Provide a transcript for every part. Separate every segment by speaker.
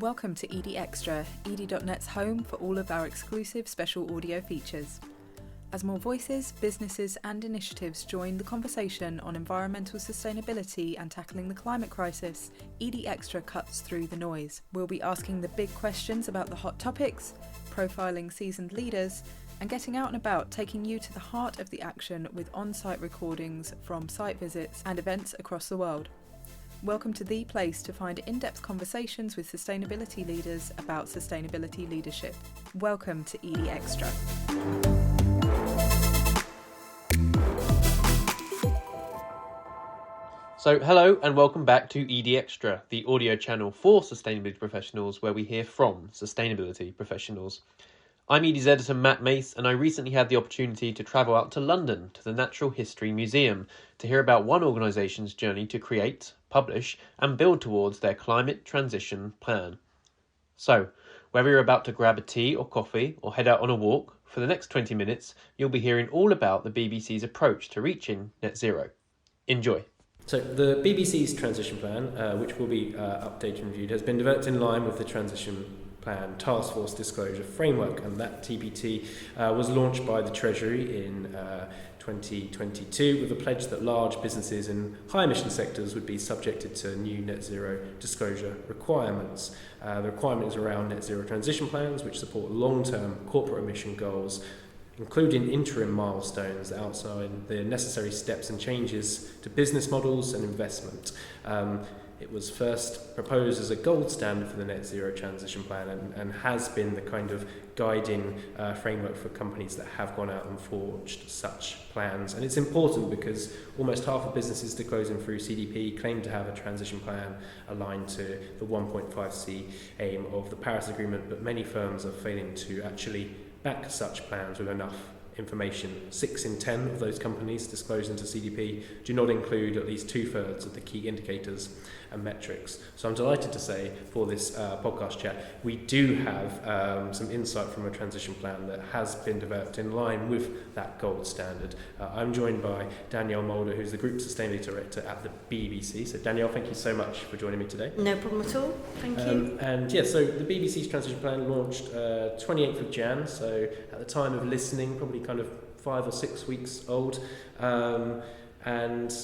Speaker 1: Welcome to Edie Extra, edie.net's home for all of our exclusive special audio features. As more voices, businesses and initiatives join the conversation on environmental sustainability and tackling the climate crisis, Edie Extra cuts through the noise. We'll be asking the big questions about the hot topics, profiling seasoned leaders, and getting out and about, taking you to the heart of the action with on-site recordings from site visits and events across the world. Welcome to the place to find in-depth conversations with sustainability leaders about sustainability leadership. Welcome to Edie Extra.
Speaker 2: So hello and welcome back to ED Extra, the audio channel for sustainability professionals where we hear from sustainability professionals. I'm ED's editor Matt Mace, and I recently had the opportunity to travel out to London to the Natural History Museum to hear about one organisation's journey to create, publish and build towards their climate transition plan. So, whether you're about to grab a tea or coffee or head out on a walk, for the next 20 minutes you'll be hearing all about the BBC's approach to reaching net zero. Enjoy.
Speaker 3: So the BBC's transition plan, which will be updated and reviewed, has been developed in line with the transition plan task force disclosure framework, and that TPT was launched by the Treasury in 2022 with a pledge that large businesses in high emission sectors would be subjected to new net zero disclosure requirements. The requirement is around net zero transition plans which support long-term corporate emission goals, including interim milestones that outline the necessary steps and changes to business models and investment. It was first proposed as a gold standard for the net zero transition plan and has been the kind of guiding framework for companies that have gone out and forged such plans. And it's important because almost half of businesses disclosing through CDP claim to have a transition plan aligned to the 1.5C aim of the Paris Agreement, but many firms are failing to actually back such plans with enough information. 6 in 10 of those companies disclosing to CDP do not include at least 2/3 of the key indicators and metrics. So I'm delighted to say for this podcast chat, we do have some insight from a transition plan that has been developed in line with that gold standard. I'm joined by Danielle Mulder, who's the Group Sustainability Director at the BBC. So Danielle, thank you so much for joining me today.
Speaker 4: No problem at all, thank you.
Speaker 3: And yeah, so the BBC's transition plan launched 28th of Jan, so at the time of listening, probably kind of 5 or 6 weeks old. And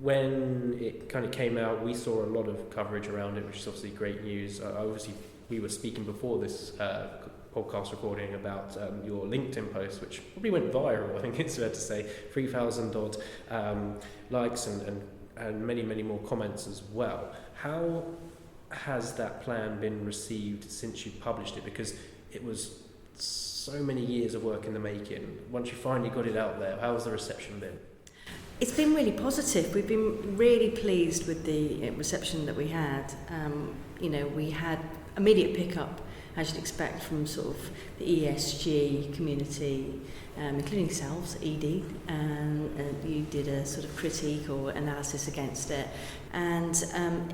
Speaker 3: when it kind of came out, we saw a lot of coverage around it, which is obviously great news. Obviously, we were speaking before this podcast recording about your LinkedIn post, which probably went viral, I think it's fair to say, 3,000 odd likes and many, many more comments as well. How has that plan been received since you published it? Because it was so many years of work in the making. Once you finally got it out there, how has the reception been?
Speaker 4: It's been really positive. We've been really pleased with the reception that we had. We had immediate pickup, as you'd expect, from sort of the ESG community, including yourselves, Edie, and you did a sort of critique or analysis against it. And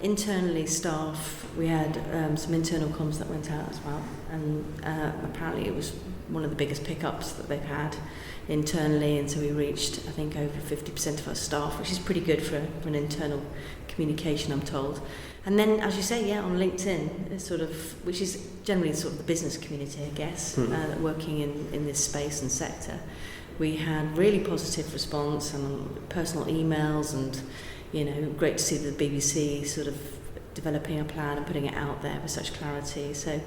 Speaker 4: internally, staff, we had some internal comms that went out as well, and apparently it was one of the biggest pickups that they've had internally, and so we reached, I think, over 50% of our staff, which is pretty good for an internal communication, I'm told. And then, as you say, on LinkedIn, it's sort of, which is generally sort of the business community, I guess, working in this space and sector, we had really positive response and personal emails, and great to see the BBC sort of developing a plan and putting it out there with such clarity. So,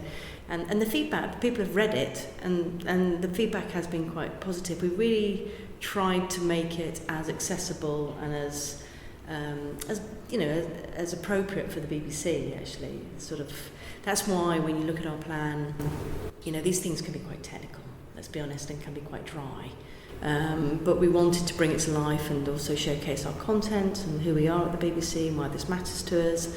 Speaker 4: and the feedback, people have read it, and the feedback has been quite positive. We really tried to make it as accessible and as appropriate for the BBC. Actually, sort of that's why when you look at our plan, these things can be quite technical. Let's be honest, and can be quite dry. But we wanted to bring it to life and also showcase our content and who we are at the BBC and why this matters to us.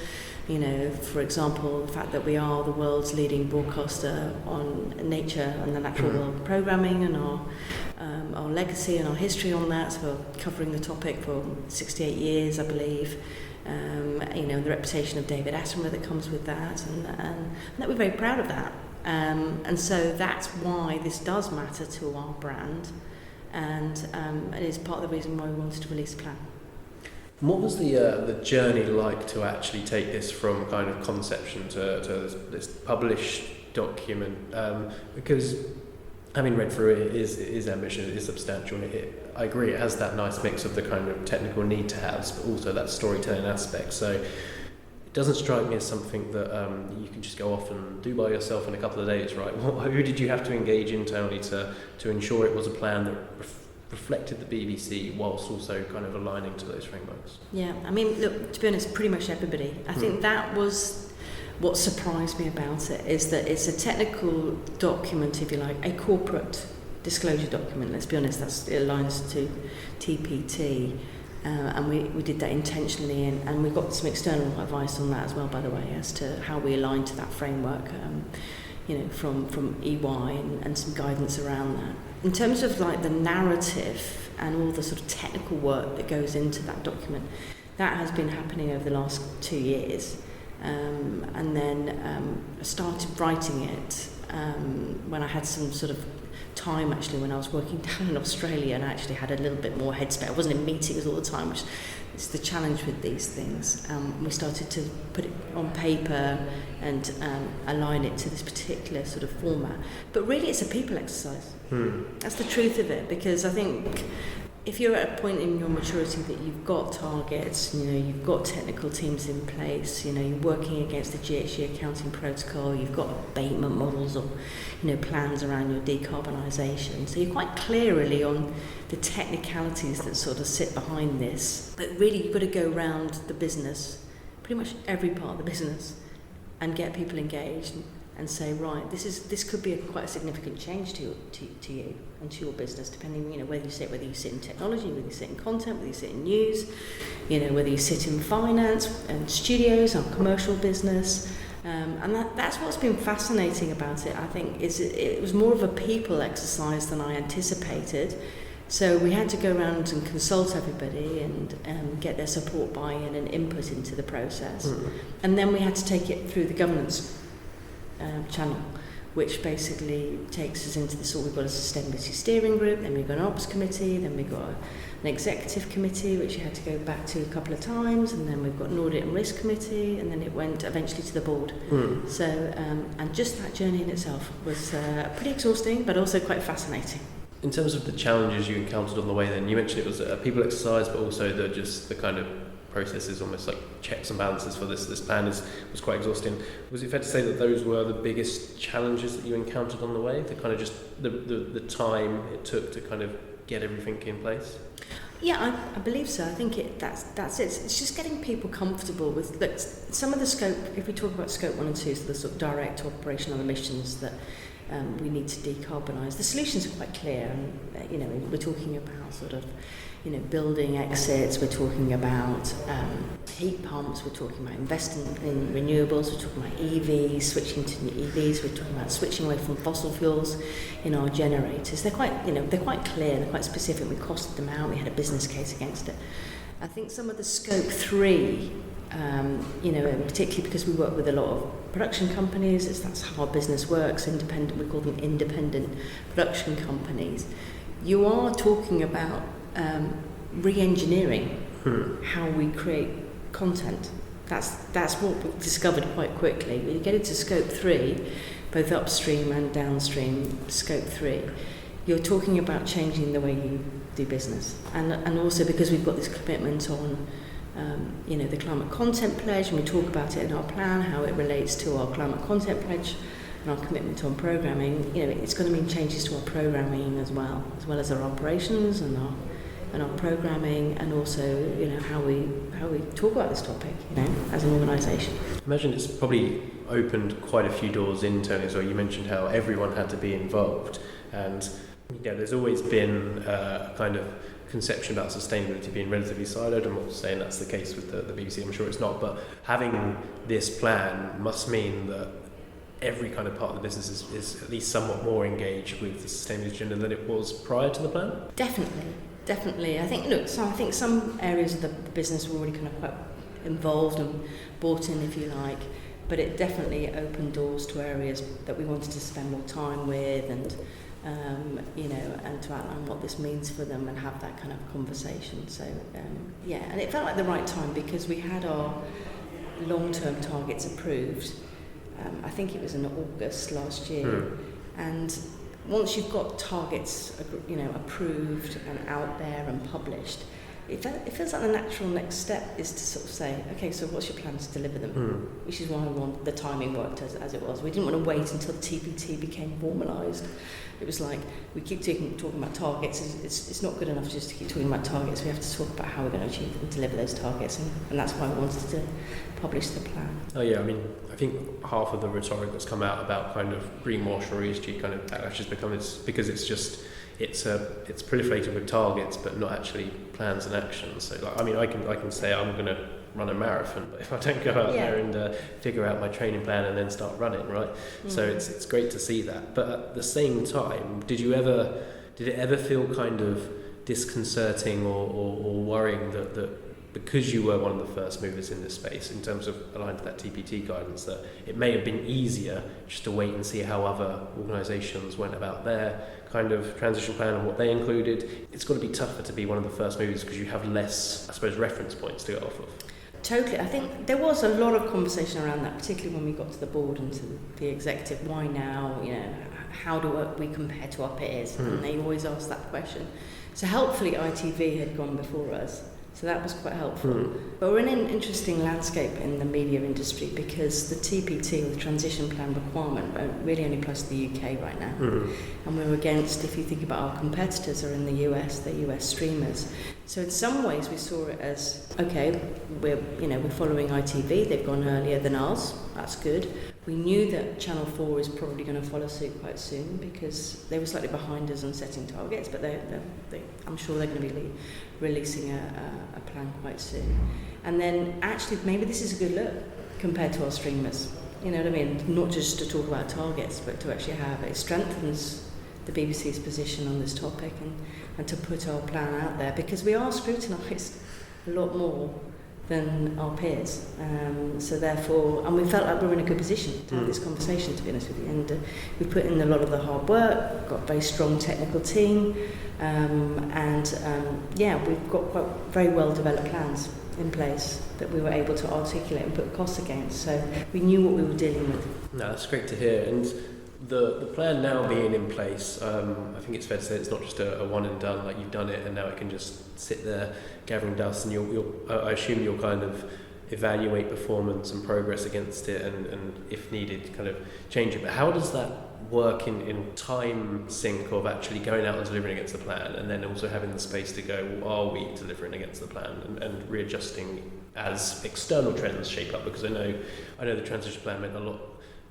Speaker 4: For example, the fact that we are the world's leading broadcaster on nature and the natural world programming, and our legacy and our history on that. So we're covering the topic for 68 years, I believe. The reputation of David Attenborough that comes with that, and that we're very proud of that. And so that's why this does matter to our brand, and it is part of the reason why we wanted to release a plan.
Speaker 3: What was the journey like to actually take this from kind of conception to this published document? Because having read through it is ambitious, it is substantial, and I agree, it has that nice mix of the kind of technical need to haves, but also that storytelling aspect. So it doesn't strike me as something that you can just go off and do by yourself in a couple of days, right? Who did you have to engage internally to ensure it was a plan that reflected the BBC whilst also kind of aligning to those frameworks?
Speaker 4: Yeah, I mean, look, to be honest, pretty much everybody. I think that was what surprised me about it, is that it's a technical document, if you like, a corporate disclosure document. Let's be honest, it aligns to TPT, and we did that intentionally, and we got some external advice on that as well, by the way, as to how we align to that framework, from EY and some guidance around that. In terms of like the narrative and all the sort of technical work that goes into that document, that has been happening over the last 2 years. And then I started writing it when I had some sort of time, actually, when I was working down in Australia, and I actually had a little bit more headspace. I wasn't in meetings all the time, which is the challenge with these things. We started to put it on paper and align it to this particular sort of format. But really it's a people exercise. That's the truth of it, because I think if you're at a point in your maturity that you've got targets, you've got technical teams in place, you're working against the GHG accounting protocol, you've got abatement models or, plans around your decarbonisation. So you're quite clear really on the technicalities that sort of sit behind this. But really you've got to go around the business, pretty much every part of the business, and get people engaged and say, right, this could be quite a significant change to you and to your business, depending, whether you sit in technology, whether you sit in content, whether you sit in news, whether you sit in finance and studios, our commercial business, and that's what's been fascinating about it. I think it was more of a people exercise than I anticipated. So we had to go around and consult everybody and get their support, buy-in and input into the process. And then we had to take it through the governance channel, which basically takes us into this. We've got a sustainability steering group, then we've got an ops committee, then we've got an executive committee, which you had to go back to a couple of times, and then we've got an audit and risk committee, and then it went eventually to the board. So, and just that journey in itself was pretty exhausting, but also quite fascinating.
Speaker 3: In terms of the challenges you encountered on the way, then you mentioned it was a people exercise, but also the kind of processes, almost like checks and balances for this plan was quite exhausting. Was it fair to say that those were the biggest challenges that you encountered on the way? The kind of just the time it took to kind of get everything in place?
Speaker 4: Yeah, I believe so. I think that's it. It's just getting people comfortable with some of the scope. If we talk about scope 1 and 2, so the sort of direct operational emissions that we need to decarbonise, the solutions are quite clear. And we're talking about sort of building exits, we're talking about heat pumps, we're talking about investing in renewables, we're talking about EVs, switching to new EVs, we're talking about switching away from fossil fuels in our generators. They're quite clear, they're quite specific. We costed them out, we had a business case against it. I think some of the scope 3, and particularly because we work with a lot of production companies, that's how our business works, independent, we call them independent production companies. You are talking about re-engineering how we create content. That's what we discovered quite quickly. When you get into scope 3, both upstream and downstream scope 3, you're talking about changing the way you do business, and also because we've got this commitment on the climate content pledge, and we talk about it in our plan, how it relates to our climate content pledge and our commitment on programming. It's going to mean changes to our programming as well as our operations and our programming, and also how we talk about this topic as an organisation.
Speaker 3: I imagine it's probably opened quite a few doors internally. So you mentioned how everyone had to be involved, and there's always been a kind of conception about sustainability being relatively siloed. I'm not saying that's the case with the BBC, I'm sure it's not, but having this plan must mean that every kind of part of the business is at least somewhat more engaged with the sustainability agenda than it was prior to the plan?
Speaker 4: Definitely. I think some areas of the business were already kind of quite involved and bought in, if you like, but it definitely opened doors to areas that we wanted to spend more time with, and you know, and to outline what this means for them and have that kind of conversation. So, yeah, and it felt like the right time because we had our long-term targets approved. I think it was in August last year. And once you've got targets, you know, approved and out there and published, it feels like the natural next step is to sort of say, okay, so what's your plan to deliver them? Which is why the timing worked as it was. We didn't want to wait until the TPT became formalised. It was like, we keep talking about targets. It's not good enough just to keep talking about targets. We have to talk about how we're going to achieve and deliver those targets. And that's why I wanted to publish the plan.
Speaker 3: Oh yeah, I mean, I think half of the rhetoric that's come out about kind of greenwash or ESG kind of backlash has become because it's proliferated with targets but not actually plans and actions. So like, I mean, I can say I'm going to run a marathon, but if I don't go out there and figure out my training plan and then start running, right? So it's great to see that. But at the same time, did it ever feel kind of disconcerting or worrying that because you were one of the first movers in this space in terms of aligned to that TPT guidance, that it may have been easier just to wait and see how other organisations went about their kind of transition plan and what they included? It's got to be tougher to be one of the first movers because you have less, I suppose, reference points to go off of.
Speaker 4: Totally. I think there was a lot of conversation around that, particularly when we got to the board and to the executive. Why now? You know, how do we compare to our peers? And they always ask that question. So helpfully ITV had gone before us. So that was quite helpful. But we're in an interesting landscape in the media industry because the TPT, or the transition plan requirement, really only applies to the UK right now. And we're against, if you think about our competitors are in the US, they're US streamers. So in some ways we saw it as, okay, we're following ITV, they've gone earlier than us, that's good. We knew that Channel 4 is probably going to follow suit quite soon because they were slightly behind us on setting targets, but I'm sure they're going to be releasing a plan quite soon. And then actually maybe this is a good look compared to our streamers. You know what I mean? Not just to talk about targets, but to actually have it strengthens the BBC's position on this topic and to put our plan out there because we are scrutinised a lot more than our peers. So therefore, and we felt like we were in a good position to have this conversation, to be honest with you. And we put in a lot of the hard work, got a very strong technical team, we've got very well developed plans in place that we were able to articulate and put costs against. So we knew what we were dealing with.
Speaker 3: No, that's great to hear. And the plan now being in place, I think it's fair to say it's not just a one and done, like you've done it and now it can just sit there gathering dust, and I assume you'll kind of evaluate performance and progress against it and if needed kind of change it. But how does that work in time sync of actually going out and delivering against the plan and then also having the space to go, well, are we delivering against the plan and readjusting as external trends shape up? Because I know the transition plan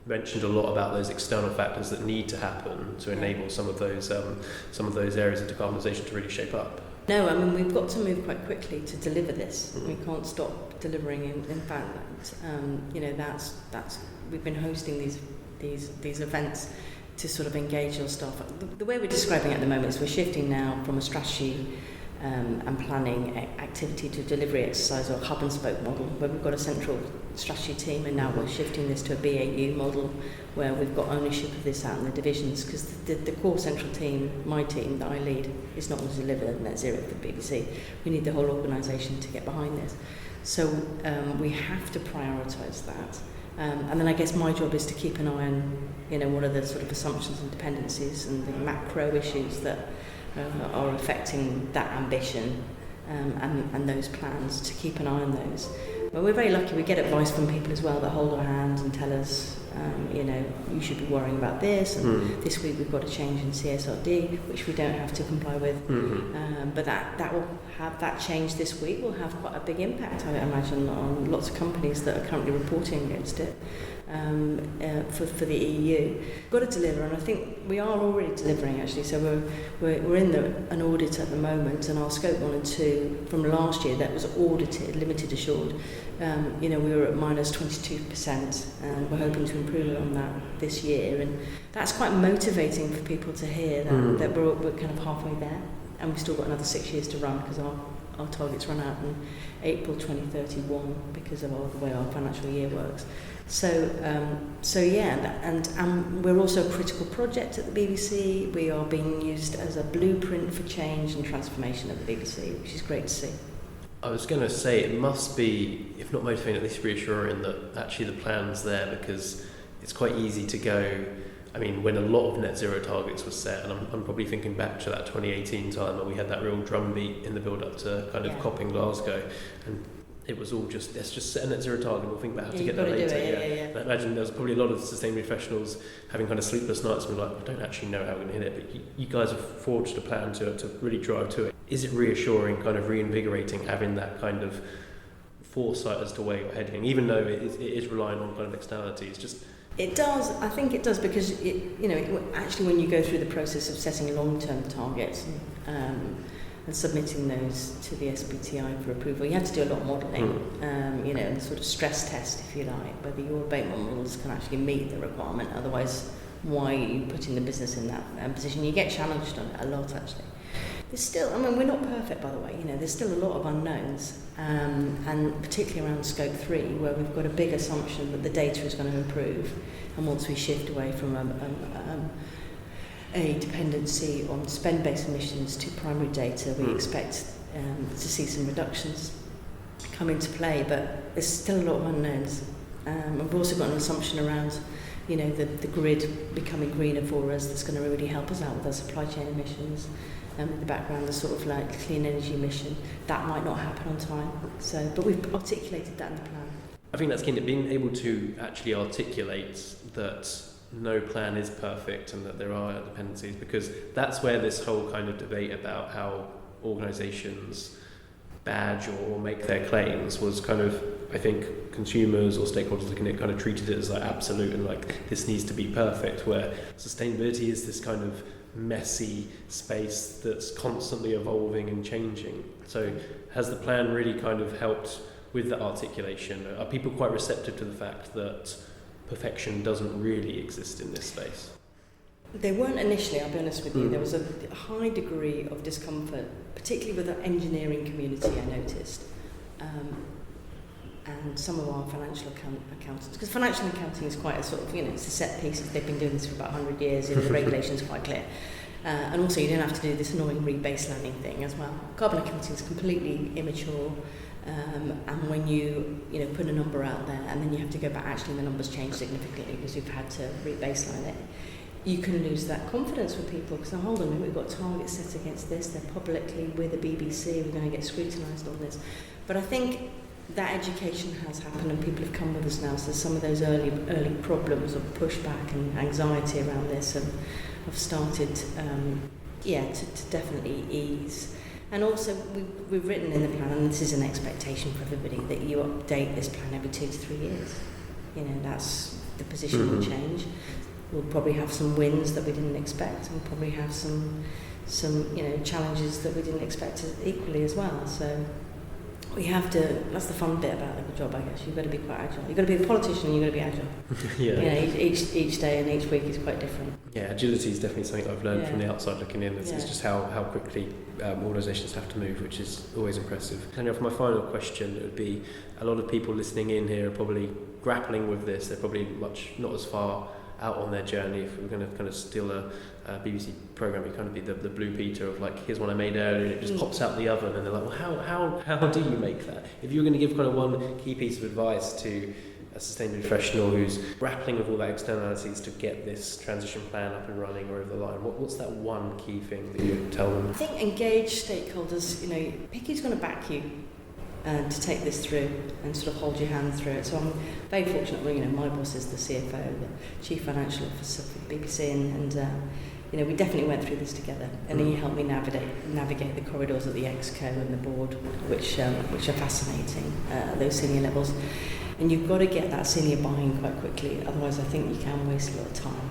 Speaker 3: mentioned a lot about those external factors that need to happen to enable some of those areas of decarbonisation to really shape up.
Speaker 4: No, I mean we've got to move quite quickly to deliver this. We can't stop delivering. In fact, that's we've been hosting these events to sort of engage your staff. The way we're describing it at the moment is we're shifting now from a strategy and planning activity to delivery exercise or hub and spoke model where we've got a central strategy team, and now we're shifting this to a BAU model where we've got ownership of this out in the divisions because the core central team, my team that I lead, is not going to deliver net zero for the BBC. We need the whole organisation to get behind this. So we have to prioritise that. And then I guess my job is to keep an eye on, what are the sort of assumptions and dependencies and the macro issues that are affecting that ambition and those plans, to keep an eye on those. But we're very lucky, we get advice from people as well that hold our hands and tell us, you should be worrying about this, and this week we've got a change in CSRD, which we don't have to comply with. But that will have that change this week will have quite a big impact, I imagine, on lots of companies that are currently reporting against it for the EU. We've got to deliver, and I think we are already delivering actually. So we're in an audit at the moment, and our scope 1 and 2 from last year that was audited, limited assured, we were at minus 22%, and we're hoping to improve on that this year. And that's quite motivating for people to hear that we're kind of halfway there, and we've still got another 6 years to run because our targets run out in April 2031 because of the way our financial year works. So we're also a critical project at the BBC. We are being used as a blueprint for change and transformation at the BBC, which is great to see.
Speaker 3: I was going to say it must be, if not motivating, at least reassuring that actually the plan's there, because it's quite easy to go. I mean, when a lot of net zero targets were set, and I'm probably thinking back to that 2018 time when we had that real drumbeat in the build-up to kind of COP in Glasgow, and it was all just, let's just set a net zero target, we'll think about how to get there later. And I imagine there was probably a lot of sustainability professionals having kind of sleepless nights and like, I don't actually know how we're going to hit it, but you guys have forged a plan to really drive to it. Is it reassuring, kind of reinvigorating, having that kind of foresight as to where you're heading, even though it is relying on kind of externalities? Just
Speaker 4: It does. I think it does, because actually when you go through the process of setting long-term targets and submitting those to the SBTI for approval, you have to do a lot of modelling, and sort of stress test, if you like, whether your abatement models can actually meet the requirement. Otherwise, why are you putting the business in that position? You get challenged on it a lot, actually. There's still, we're not perfect, by the way, there's still a lot of unknowns, and particularly around scope 3, where we've got a big assumption that the data is going to improve, and once we shift away from a dependency on spend-based emissions to primary data, we expect to see some reductions come into play, but there's still a lot of unknowns. We've also got an assumption around the grid becoming greener for us, that's going to really help us out with our supply chain emissions. In the background, the sort of like clean energy mission, that might not happen on time. But we've articulated that in the plan.
Speaker 3: I think that's key, being able to actually articulate that no plan is perfect and that there are dependencies, because that's where this whole kind of debate about how organisations badge or make their claims was kind of, I think, consumers or stakeholders looking at it kind of treated it as like absolute and like this needs to be perfect, where sustainability is this kind of messy space that's constantly evolving and changing. So has the plan really kind of helped with that articulation? Are people quite receptive to the fact that perfection doesn't really exist in this space?
Speaker 4: They weren't initially, I'll be honest with you. There was a high degree of discomfort, particularly with the engineering community, I noticed. And some of our financial accountants, because financial accounting is quite a sort of, it's a set piece. They've been doing this for about 100 years, the regulation's quite clear. And also you don't have to do this annoying rebaselining thing as well. Carbon accounting is completely immature, and when you put a number out there and then you have to go back, actually the numbers change significantly because we've had to rebaseline it, you can lose that confidence with people, because hold on a minute, we've got targets set against this, they're publicly with the BBC, we're going to get scrutinised on this. But I think that education has happened and people have come with us now, so some of those early problems of pushback and anxiety around this have started to definitely ease. And also we've written in the plan, and this is an expectation for everybody, that you update this plan every 2 to 3 years. That's the position will change. We'll probably have some wins that we didn't expect, and we'll probably have some challenges that we didn't expect equally as well. So we have to, that's the fun bit about the job, I guess. You've got to be quite agile. You've got to be a politician and you've got to be agile. Each day and each week is quite different.
Speaker 3: Yeah, agility is definitely something I've learned from the outside looking in. It's just how quickly organisations have to move, which is always impressive. And for my final question, it would be, a lot of people listening in here are probably grappling with this. They're probably not as far out on their journey. If we're going to kind of steal a BBC programme, it kind of be the Blue Peter of like, here's one I made earlier, and it just pops out the oven, and they're like, well, how do you make that? If you were going to give kind of one key piece of advice to a sustainability professional who's grappling with all that externalities to get this transition plan up and running or over the line, what's that one key thing that you would tell them?
Speaker 4: I think engage stakeholders, pick who's going to back you to take this through and sort of hold your hand through it. So I'm very fortunate, my boss is the CFO, the Chief Financial Officer for the BBC, and we definitely went through this together, and he helped me navigate the corridors of the ExCo and the board, which are fascinating, those senior levels. And you've got to get that senior buy-in quite quickly, otherwise I think you can waste a lot of time,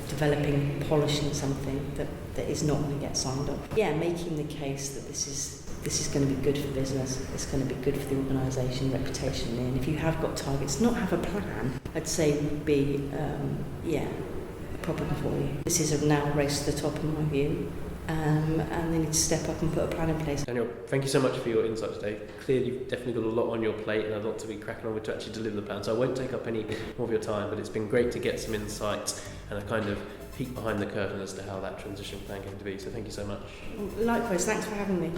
Speaker 4: developing, polishing something that is not going to get signed off. Yeah, making the case that this is going to be good for business, it's going to be good for the organisation, reputation, and if you have got targets, not have a plan, I'd say would be, a problem for you. This is a now race to the top in my view. and they need to step up and put a plan in place.
Speaker 3: Danielle, thank you so much for your insight today. Clearly, you've definitely got a lot on your plate and a lot to be cracking on with to actually deliver the plan. So I won't take up any more of your time, but it's been great to get some insights and a kind of peek behind the curtain as to how that transition plan came to be. So thank you so much.
Speaker 4: Likewise, thanks for having me.